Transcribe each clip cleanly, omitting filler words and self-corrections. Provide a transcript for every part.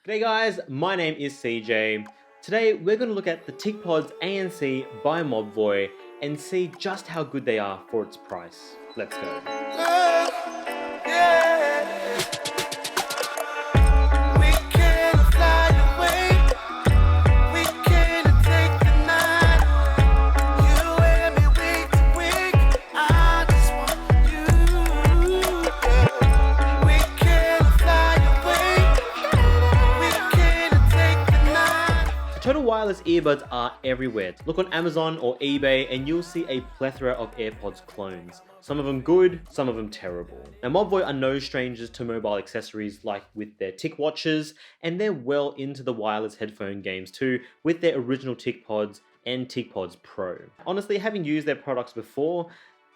G'day guys, my name is CJ. Today we're going to look at the TicPods ANC by Mobvoi and see just how good they are for its price. Let's go. Total wireless earbuds are everywhere. Look on Amazon or eBay and you'll see a plethora of AirPods clones. Some of them good, some of them terrible. Now Mobvoi are no strangers to mobile accessories like with their TicWatches, and they're well into the wireless headphone games too with their original TicPods and TicPods Pro. Honestly, having used their products before,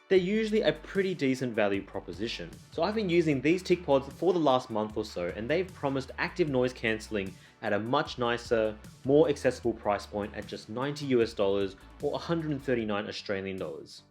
they're usually a pretty decent value proposition. So I've been using these TicPods for the last month or so, and they've promised active noise cancelling at a much nicer, more accessible price point at just $90 US or 139 Australian dollars.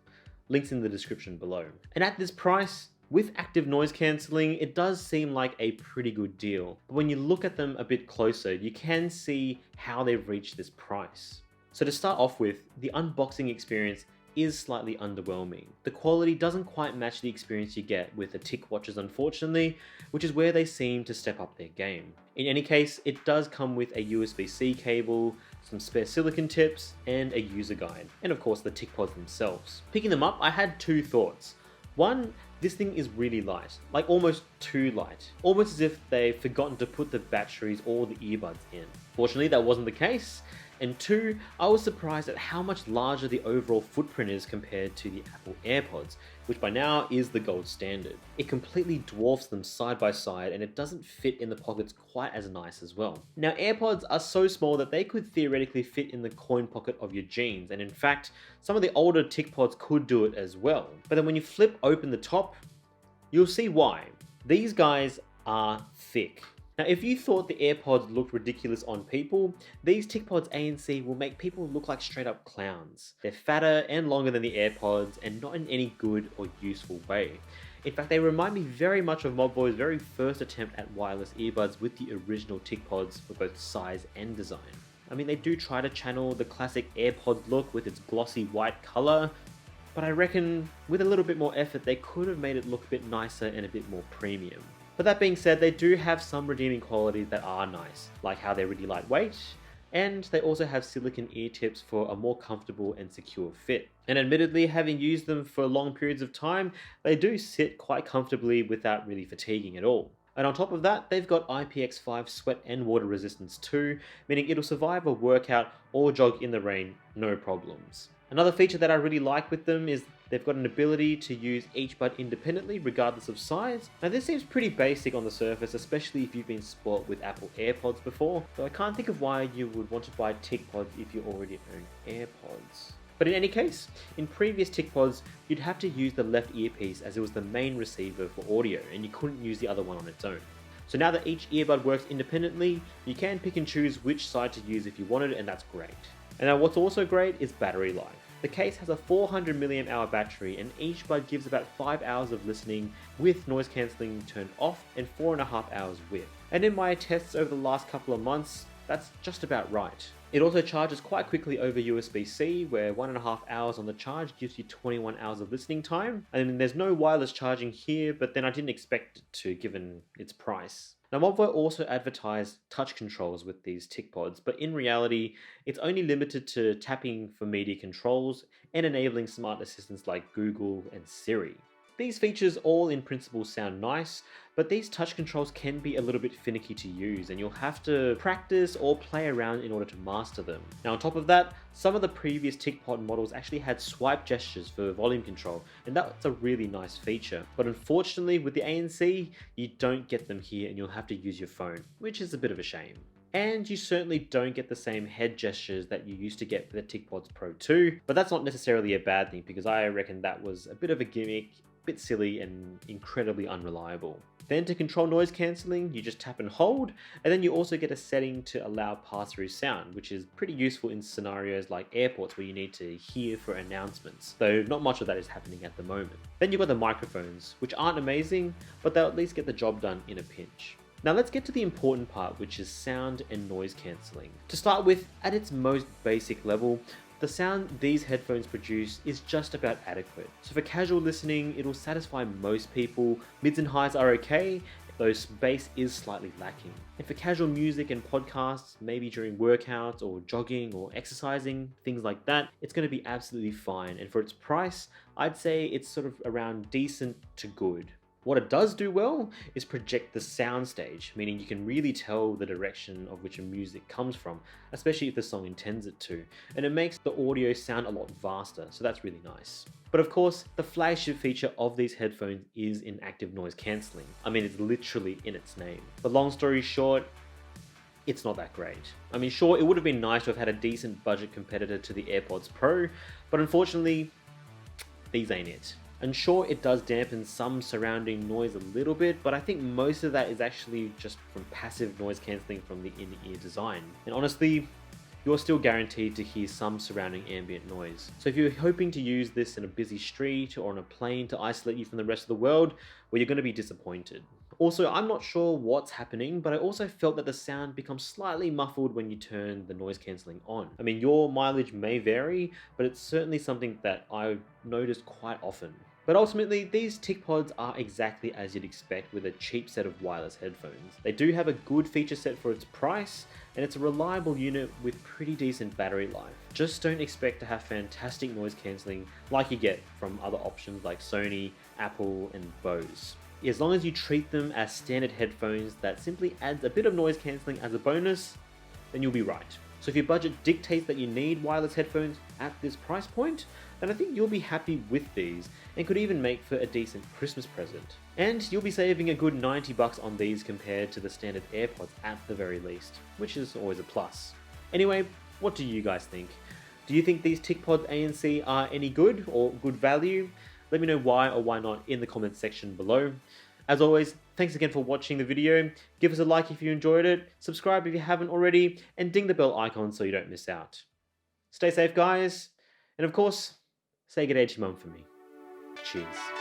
Links in the description below. And at this price, with active noise cancelling, it does seem like a pretty good deal. But when you look at them a bit closer, you can see how they've reached this price. So to start off with, the unboxing experience is slightly underwhelming. The quality doesn't quite match the experience you get with the TicWatches, unfortunately, which is where they seem to step up their game. In any case, it does come with a USB-C cable, some spare silicone tips, and a user guide, and of course the TicPods themselves. Picking them up, I had two thoughts. One, this thing is really light, like almost too light. Almost as if they've forgotten to put the batteries or the earbuds in. Fortunately, that wasn't the case. And two, I was surprised at how much larger the overall footprint is compared to the Apple AirPods, which by now is the gold standard. It completely dwarfs them side by side, and it doesn't fit in the pockets quite as nice as well. Now AirPods are so small that they could theoretically fit in the coin pocket of your jeans, and in fact, some of the older TicPods could do it as well. But then when you flip open the top, you'll see why. These guys are thick. Now, if you thought the AirPods looked ridiculous on people, these TicPods ANC will make people look like straight up clowns. They're fatter and longer than the AirPods, and not in any good or useful way. In fact, they remind me very much of Mobvoi's very first attempt at wireless earbuds with the original TicPods for both size and design. I mean, they do try to channel the classic AirPods look with its glossy white color, but I reckon with a little bit more effort, they could have made it look a bit nicer and a bit more premium. But that being said, they do have some redeeming qualities that are nice, like how they're really lightweight, and they also have silicone ear tips for a more comfortable and secure fit. And admittedly, having used them for long periods of time, they do sit quite comfortably without really fatiguing at all. And on top of that, they've got IPX5 sweat and water resistance too, meaning it'll survive a workout or jog in the rain, no problems. Another feature that I really like with them is they've got an ability to use each bud independently regardless of size. Now this seems pretty basic on the surface, especially if you've been spoilt with Apple AirPods before, so I can't think of why you would want to buy TicPods if you already own AirPods. But in any case, in previous TicPods, you'd have to use the left earpiece as it was the main receiver for audio, and you couldn't use the other one on its own. So now that each earbud works independently, you can pick and choose which side to use if you wanted, and that's great. And now what's also great is battery life. The case has a 400 mAh battery, and each bud gives about 5 hours of listening with noise cancelling turned off and 4.5 hours with. And in my tests over the last couple of months, that's just about right. It also charges quite quickly over USB-C, where 1.5 hours on the charge gives you 21 hours of listening time. And there's no wireless charging here, but then I didn't expect it to given its price. Now Mobvoi also advertised touch controls with these TicPods, but in reality, it's only limited to tapping for media controls and enabling smart assistants like Google and Siri. These features all in principle sound nice, but these touch controls can be a little bit finicky to use, and you'll have to practice or play around in order to master them. Now on top of that, some of the previous TicPod models actually had swipe gestures for volume control, and that's a really nice feature. But unfortunately with the ANC, you don't get them here and you'll have to use your phone, which is a bit of a shame. And you certainly don't get the same head gestures that you used to get for the TicPods Pro 2, but that's not necessarily a bad thing because I reckon that was a bit of a gimmick, bit silly and incredibly unreliable. Then to control noise cancelling, you just tap and hold, and then you also get a setting to allow pass-through sound, which is pretty useful in scenarios like airports where you need to hear for announcements, though not much of that is happening at the moment. Then you've got the microphones, which aren't amazing, but they'll at least get the job done in a pinch. Now let's get to the important part, which is sound and noise cancelling. To start with, at its most basic level, the sound these headphones produce is just about adequate. So for casual listening, it'll satisfy most people. Mids and highs are okay, though bass is slightly lacking. And for casual music and podcasts, maybe during workouts or jogging or exercising, things like that, it's going to be absolutely fine. And for its price, I'd say it's sort of around decent to good. What it does do well is project the soundstage, meaning you can really tell the direction of which a music comes from, especially if the song intends it to, and it makes the audio sound a lot vaster, so that's really nice. But of course, the flagship feature of these headphones is in active noise cancelling. I mean, it's literally in its name. But long story short, it's not that great. I mean, sure, it would have been nice to have had a decent budget competitor to the AirPods Pro, but unfortunately, these ain't it. And sure, it does dampen some surrounding noise a little bit, but I think most of that is actually just from passive noise cancelling from the in-ear design. And honestly, you're still guaranteed to hear some surrounding ambient noise. So if you're hoping to use this in a busy street or on a plane to isolate you from the rest of the world, well, you're going to be disappointed. Also, I'm not sure what's happening, but I also felt that the sound becomes slightly muffled when you turn the noise cancelling on. I mean, your mileage may vary, but it's certainly something that I've noticed quite often. But ultimately, these TicPods are exactly as you'd expect with a cheap set of wireless headphones. They do have a good feature set for its price, and it's a reliable unit with pretty decent battery life. Just don't expect to have fantastic noise cancelling like you get from other options like Sony, Apple, and Bose. As long as you treat them as standard headphones that simply adds a bit of noise cancelling as a bonus, then you'll be right. So if your budget dictates that you need wireless headphones at this price point, then I think you'll be happy with these and could even make for a decent Christmas present. And you'll be saving a good $90 on these compared to the standard AirPods at the very least, which is always a plus. Anyway, what do you guys think? Do you think these TicPods ANC are any good or good value? Let me know why or why not in the comments section below. As always, thanks again for watching the video. Give us a like if you enjoyed it, subscribe if you haven't already, and ding the bell icon so you don't miss out. Stay safe, guys, and of course, say good day to your mum for me. Cheers.